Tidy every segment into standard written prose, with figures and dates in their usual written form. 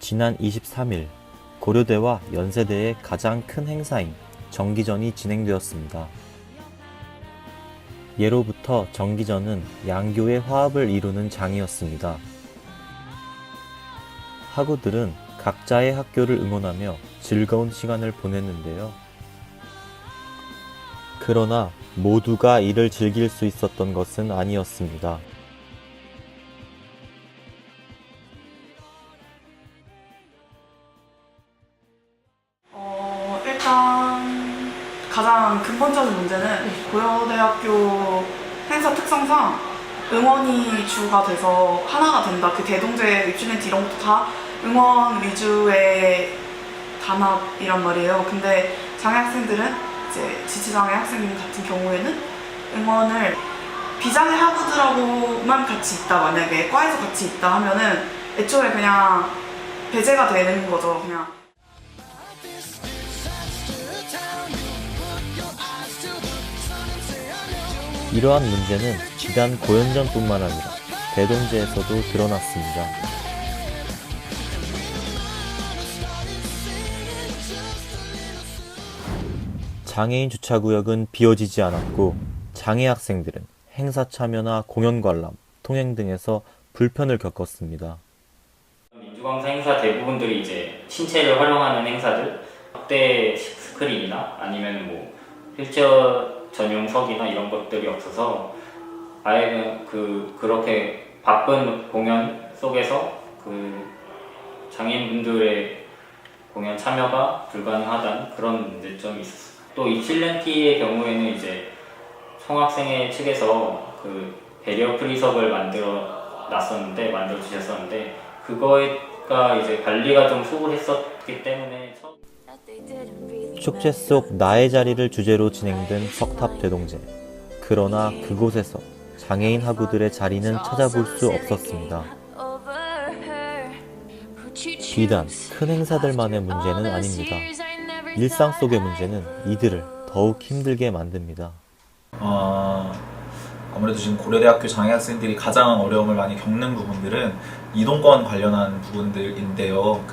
지난 23일 고려대와 연세대의 가장 큰 행사인 정기전이 진행되었습니다. 예로부터 정기전은 양교의 화합을 이루는 장이었습니다. 학우들은 각자의 학교를 응원하며 즐거운 시간을 보냈는데요. 그러나 모두가 이를 즐길 수 있었던 것은 아니었습니다. 일단 가장 근본적인 문제는 고려대학교 행사 특성상 응원이 주가 돼서 하나가 된다. 그 대동제, 입시렌트 이런 것도 다 응원 위주의 단합이란 말이에요. 근데 장애 학생들은 이제 지체장애 학생 같은 경우에는 응원을 비장애 학우들하고만 같이 있다, 만약에 과에서 같이 있다 하면은 애초에 그냥 배제가 되는 거죠. 그냥. 이러한 문제는 비단 고연전뿐만 아니라 대동제에서도 드러났습니다. 장애인 주차구역은 비워지지 않았고 장애 학생들은 행사 참여나 공연 관람, 통행 등에서 불편을 겪었습니다. 민주강사 행사 대부분들이 이제 신체를 활용하는 행사들, 확대 스크린이나 아니면 뭐 휠체어 전용석이나 이런 것들이 없어서 아예 그렇게 바쁜 공연 속에서 그 장애인분들의 공연 참여가 불가능하다는 그런 문제점이 있었어요. 또 입실렌티의 경우에는 이제 총학생회 측에서 그 배리어 프리석을 만들어 주셨었는데 그거가 이제 관리가 좀 소홀했었기 때문에 축제 속 나의 자리를 주제로 진행된 석탑 대동제. 그러나 그곳에서 장애인 학우들의 자리는 찾아볼 수 없었습니다. 비단 큰 행사들만의 문제는 아닙니다. 일상 속의 문제는 이들을 더욱 힘들게 만듭니다. 아무래도 지금 고려대학교 장애학생들이 가장 어려움을 많이 겪는 부분들은 이동권 관련한 부분들인데요.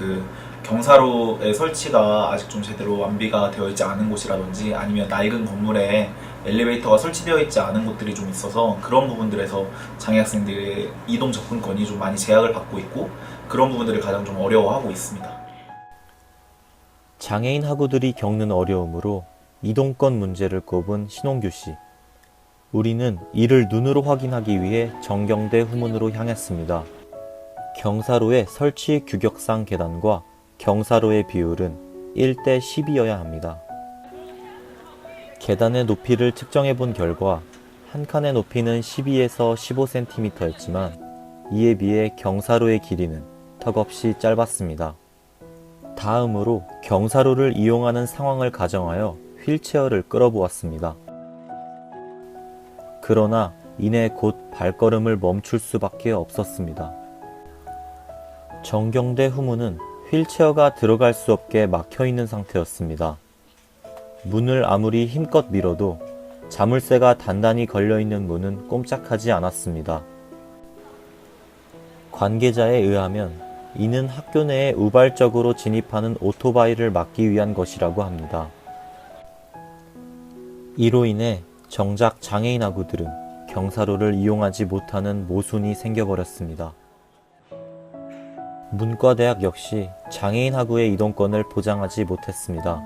경사로의 설치가 아직 좀 제대로 완비가 되어 있지 않은 곳이라든지 아니면 낡은 건물에 엘리베이터가 설치되어 있지 않은 곳들이 좀 있어서 그런 부분들에서 장애학생들의 이동 접근권이 좀 많이 제약을 받고 있고 그런 부분들을 가장 좀 어려워하고 있습니다. 장애인 학우들이 겪는 어려움으로 이동권 문제를 꼽은 신홍규 씨. 우리는 이를 눈으로 확인하기 위해 정경대 후문으로 향했습니다. 경사로의 설치 규격상 계단과 경사로의 비율은 1대 10이어야 합니다. 계단의 높이를 측정해 본 결과 한 칸의 높이는 12에서 15cm였지만 이에 비해 경사로의 길이는 턱없이 짧았습니다. 다음으로 경사로를 이용하는 상황을 가정하여 휠체어를 끌어보았습니다. 그러나 이내 곧 발걸음을 멈출 수밖에 없었습니다. 정경대 후문은 휠체어가 들어갈 수 없게 막혀있는 상태였습니다. 문을 아무리 힘껏 밀어도 자물쇠가 단단히 걸려있는 문은 꼼짝하지 않았습니다. 관계자에 의하면 이는 학교 내에 우발적으로 진입하는 오토바이를 막기 위한 것이라고 합니다. 이로 인해 정작 장애인 학우들은 경사로를 이용하지 못하는 모순이 생겨버렸습니다. 문과대학 역시 장애인 학우의 이동권을 보장하지 못했습니다.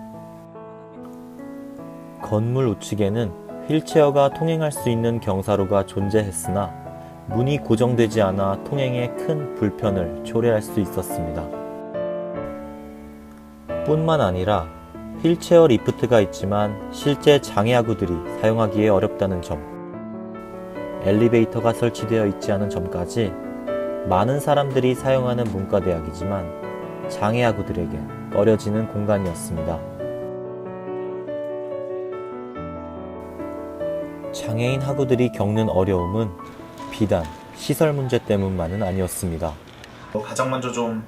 건물 우측에는 휠체어가 통행할 수 있는 경사로가 존재했으나 문이 고정되지 않아 통행에 큰 불편을 초래할 수 있었습니다. 뿐만 아니라 휠체어 리프트가 있지만 실제 장애 학우들이 사용하기에 어렵다는 점, 엘리베이터가 설치되어 있지 않은 점까지 많은 사람들이 사용하는 문과대학이지만 장애 학우들에게 꺼려지는 공간이었습니다. 장애인 학우들이 겪는 어려움은 비단 시설 문제 때문만은 아니었습니다. 가장 먼저 좀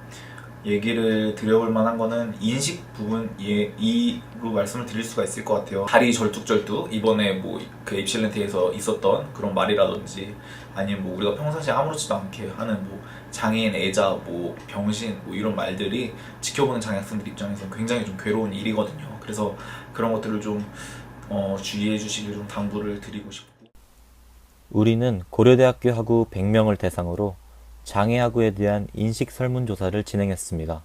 얘기를 드려볼 만한 거는 인식 부분이로 말씀을 드릴 수가 있을 것 같아요. 다리 절뚝절뚝, 이번에 그 입실렌트에서 있었던 그런 말이라든지 아니면 우리가 평상시에 아무렇지도 않게 하는 장애인 애자, 뭐 병신, 뭐 이런 말들이 지켜보는 장학생들 입장에서는 굉장히 좀 괴로운 일이거든요. 그래서 그런 것들을 좀 주의해 주시길 좀 당부를 드리고 싶고. 우리는 고려대학교 학우 100명을 대상으로 장애학우에 대한 인식 설문조사를 진행했습니다.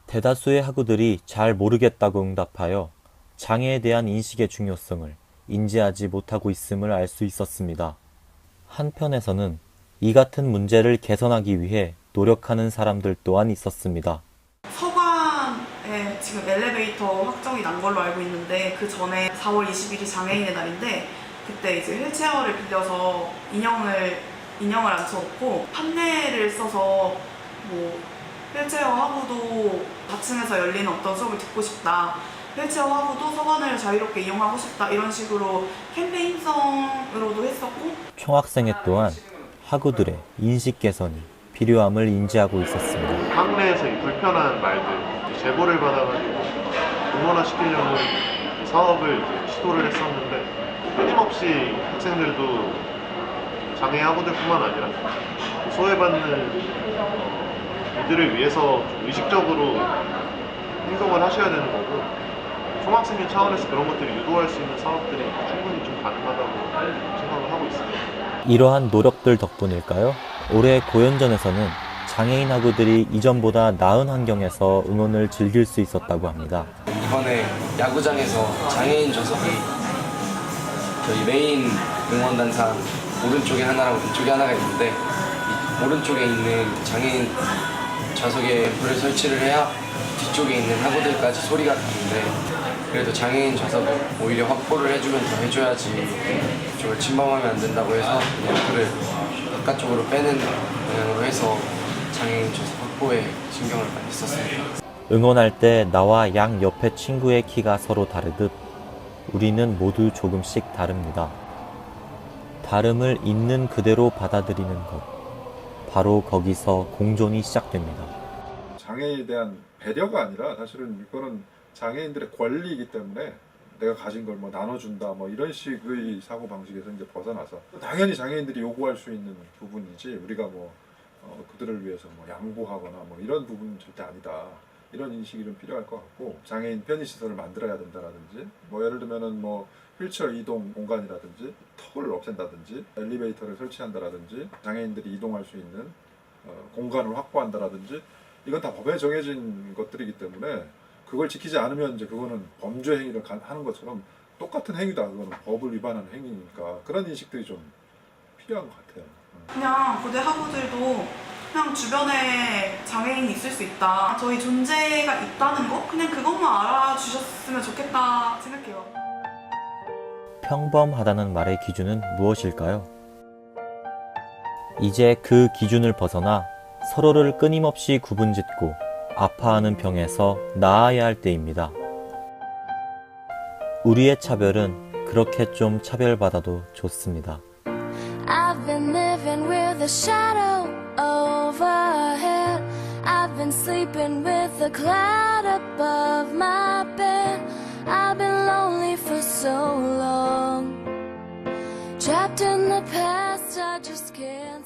대다수의 학우들이 잘 모르겠다고 응답하여 장애에 대한 인식의 중요성을 인지하지 못하고 있음을 알 수 있었습니다. 한편에서는 이 같은 문제를 개선하기 위해 노력하는 사람들 또한 있었습니다. 서관에 지금 엘리베이터 확정이 난 걸로 알고 있는데 그 전에 4월 20일이 장애인의 날인데 그때 이제 휠체어를 빌려서 인형을 앉혀놓고 판넬을 써서 뭐 휠체어 학우도 4층에서 열리는 어떤 수업을 듣고 싶다. 휠체어 학우도 서관을 자유롭게 이용하고 싶다. 이런 식으로 캠페인성으로도 했었고 총학생회 또한 학우들의 인식 개선이 필요함을 인지하고 있었습니다. 학내에서 이 불편한 말들 제보를 받아가지고 공론화시키려는 사업을 시도를 했었는데 끊임없이 학생들도 장애 학우들뿐만 아니라 소외받는 이들을 위해서 좀 의식적으로 행동을 하셔야 되는 거고 총학생회 차원에서 그런 것들을 유도할 수 있는 사업들이 충분히 좀 가능하다고 생각을 하고 있습니다. 이러한 노력들 덕분일까요? 올해 고연전에서는 장애인 학우들이 이전보다 나은 환경에서 응원을 즐길 수 있었다고 합니다. 이번에 야구장에서 장애인 좌석이 저희 메인 응원단상 오른쪽에 하나랑 왼쪽에 하나가 있는데 이 오른쪽에 있는 장애인 좌석에 앰프를 설치를 해야 뒤쪽에 있는 학우들까지 소리가 가는데 그래도 장애인 좌석을 오히려 확보를 해주면 더 해줘야지 이쪽을 침범하면 안 된다고 해서 앰프를 바깥쪽으로 빼는 방향으로 해서 장애인 좌석 확보에 신경을 많이 썼습니다. 응원할 때 나와 양 옆에 친구의 키가 서로 다르듯 우리는 모두 조금씩 다릅니다. 다름을 있는 그대로 받아들이는 것. 바로 거기서 공존이 시작됩니다. 장애에 대한 배려가 아니라 사실은 이거는 장애인들의 권리이기 때문에 내가 가진 걸 뭐 나눠준다 뭐 이런 식의 사고 방식에서 이제 벗어나서 당연히 장애인들이 요구할 수 있는 부분이지 우리가 뭐 그들을 위해서 뭐 양보하거나 뭐 이런 부분은 절대 아니다. 이런 인식이 좀 필요할 것 같고 장애인 편의시설을 만들어야 된다라든지 뭐 예를 들면은 뭐 휠체어 이동 공간이라든지 턱을 없앤다든지 엘리베이터를 설치한다라든지 장애인들이 이동할 수 있는 공간을 확보한다라든지 이건 다 법에 정해진 것들이기 때문에 그걸 지키지 않으면 이제 그거는 범죄 행위를 하는 것처럼 똑같은 행위다. 그거는 법을 위반하는 행위니까 그런 인식들이 좀 필요한 것 같아요. 그냥 고대 학우들도 그냥 주변에 장애인이 있을 수 있다. 저희 존재가 있다는 거? 그냥 그것만 알아주셨으면 좋겠다 생각해요. 평범하다는 말의 기준은 무엇일까요? 이제 그 기준을 벗어나 서로를 끊임없이 구분짓고 아파하는 병에서 나아야 할 때입니다. 우리의 차별은 그렇게 좀 차별받아도 좋습니다. I've been living with a shadow overhead. I've been sleeping with a cloud above my bed. I've been lonely for so long. Trapped in the past, I just can't